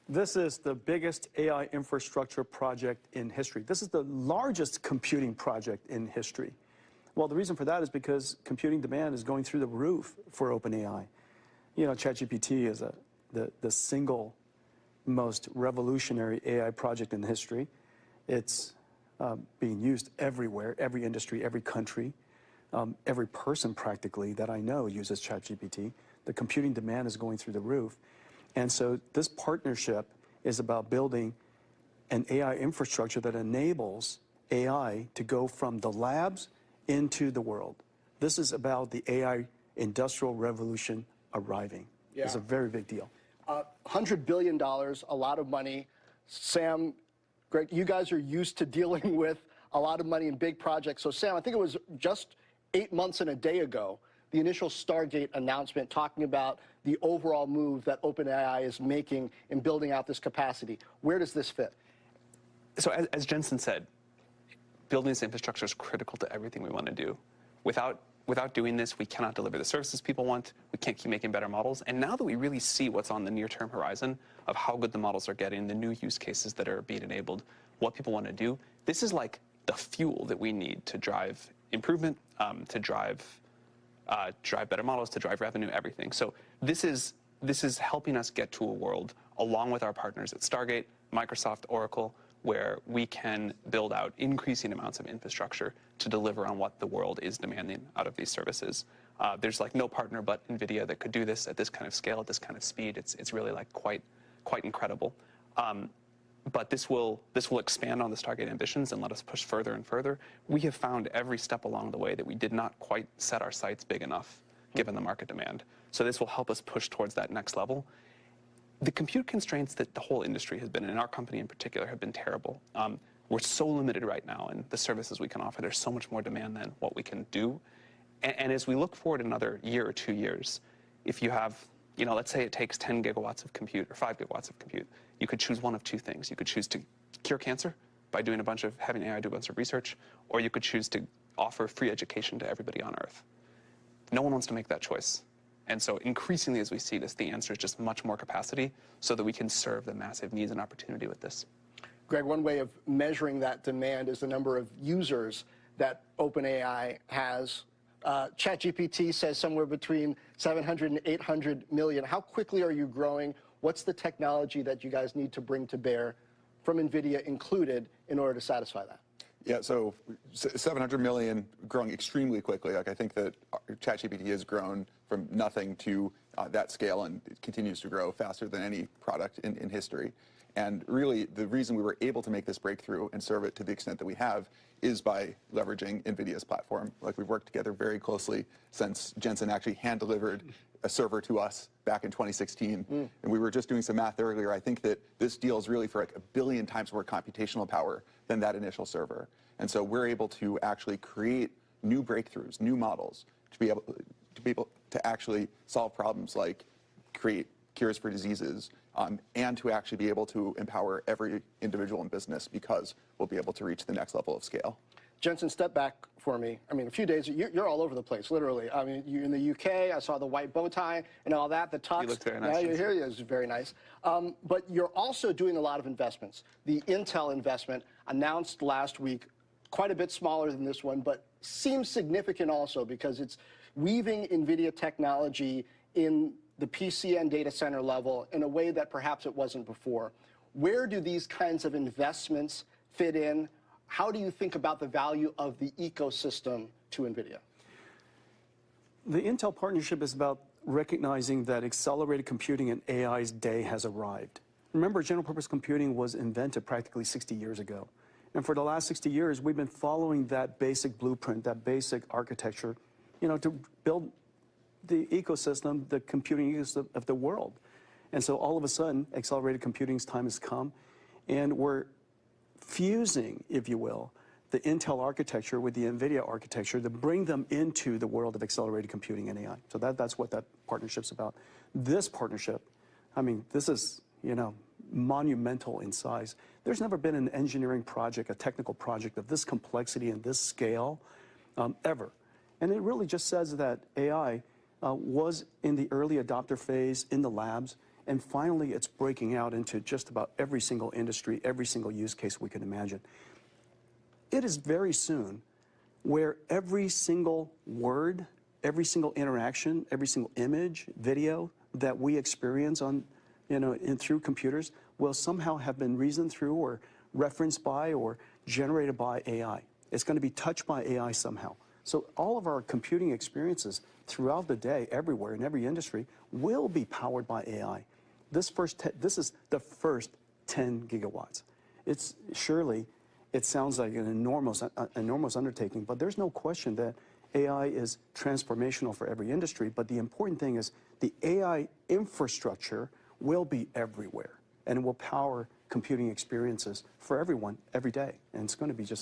This is the biggest AI infrastructure project in history. This is the largest computing project in history. Well, the reason for that is because computing demand is going through the roof for OpenAI. You know, ChatGPT is the single most revolutionary AI project in history. It's being used everywhere, every industry, every country. Every person practically that I know uses ChatGPT. The computing demand is going through the roof. And so this partnership is about building an AI infrastructure that enables AI to go from the labs into the world. This is about the AI industrial revolution arriving. Yeah. It's a very big deal. $100 billion, a lot of money. Sam, Greg, you guys are used to dealing with a lot of money in big projects. So Sam, I think it was just 8 months and a day ago, the initial Stargate announcement talking about the overall move that OpenAI is making in building out this capacity. Where does this fit? So as Jensen said, building this infrastructure is critical to everything we want to do. Without doing this, we cannot deliver the services people want. We can't keep making better models. And now that we really see what's on the near-term horizon of how good the models are getting, the new use cases that are being enabled, what people want to do, this is like the fuel that we need to drive improvement, to drive better models, to drive revenue, everything. So this is helping us get to a world, along with our partners at Stargate, Microsoft, Oracle, where we can build out increasing amounts of infrastructure to deliver on what the world is demanding out of these services. There's like no partner but Nvidia that could do this at this kind of scale, at this kind of speed. It's really like quite incredible. But this will expand on the Stargate ambitions and let us push further and further. We have found every step along the way that we did not quite set our sights big enough, given the market demand. So this will help us push towards that next level. The compute constraints that the whole industry has been, and our company in particular, have been terrible. We're so limited right now in the services we can offer. There's so much more demand than what we can do. And as we look forward another year or 2 years, if you have, let's say it takes 10 gigawatts of compute or 5 gigawatts of compute, you could choose one of two things. You could choose to cure cancer by having AI do a bunch of research, or you could choose to offer free education to everybody on Earth. No one wants to make that choice. And so increasingly as we see this, the answer is just much more capacity so that we can serve the massive needs and opportunity with this. Greg, one way of measuring that demand is the number of users that OpenAI has. ChatGPT says somewhere between 700 and 800 million. How quickly are you growing? What's the technology that you guys need to bring to bear, from Nvidia included, in order to satisfy that? Yeah, so 700 million, growing extremely quickly. Like, I think that ChatGPT has grown from nothing to that scale, and it continues to grow faster than any product in history. And really, the reason we were able to make this breakthrough and serve it to the extent that we have is by leveraging NVIDIA's platform. Like, we've worked together very closely since Jensen actually hand-delivered a server to us back in 2016. And we were just doing some math earlier. I think that this deal is really for like 1 billion times more computational power than that initial server. And so we're able to actually create new breakthroughs, new models, to be able to actually solve problems like create cures for diseases, and to actually be able to empower every individual in business, because we'll be able to reach the next level of scale. Jensen, step back for me. I mean, a few days, you're all over the place, literally. I mean, you're in the UK, I saw the white bow tie and all that, the tux. You look very nice. Yeah, you're here, it's very nice. But you're also doing a lot of investments. The Intel investment announced last week, quite a bit smaller than this one, but seems significant also because it's weaving NVIDIA technology in the PC and data center level in a way that perhaps it wasn't before. Where do these kinds of investments fit in? How do you think about the value of the ecosystem to NVIDIA? The Intel partnership is about recognizing that accelerated computing and AI's day has arrived. Remember, general purpose computing was invented practically 60 years ago. And for the last 60 years, we've been following that basic blueprint, that basic architecture, to build the ecosystem, the computing ecosystem of the world. And so all of a sudden, accelerated computing's time has come, and we're fusing, if you will, the Intel architecture with the Nvidia architecture to bring them into the world of accelerated computing and AI. So that's what that partnership's about. This partnership, I mean, this is, monumental in size. There's never been an engineering project, a technical project of this complexity and this scale ever. And it really just says that AI was in the early adopter phase in the labs, And finally, it's breaking out into just about every single industry, every single use case we can imagine. It is very soon where every single word, every single interaction, every single image, video that we experience on, through computers will somehow have been reasoned through or referenced by or generated by AI. It's going to be touched by AI somehow. So all of our computing experiences throughout the day, everywhere, in every industry, will be powered by AI. This is the first 10 gigawatts. It sounds like an enormous undertaking, but there's no question that AI is transformational for every industry. But the important thing is the AI infrastructure will be everywhere, and it will power computing experiences for everyone every day. And it's going to be just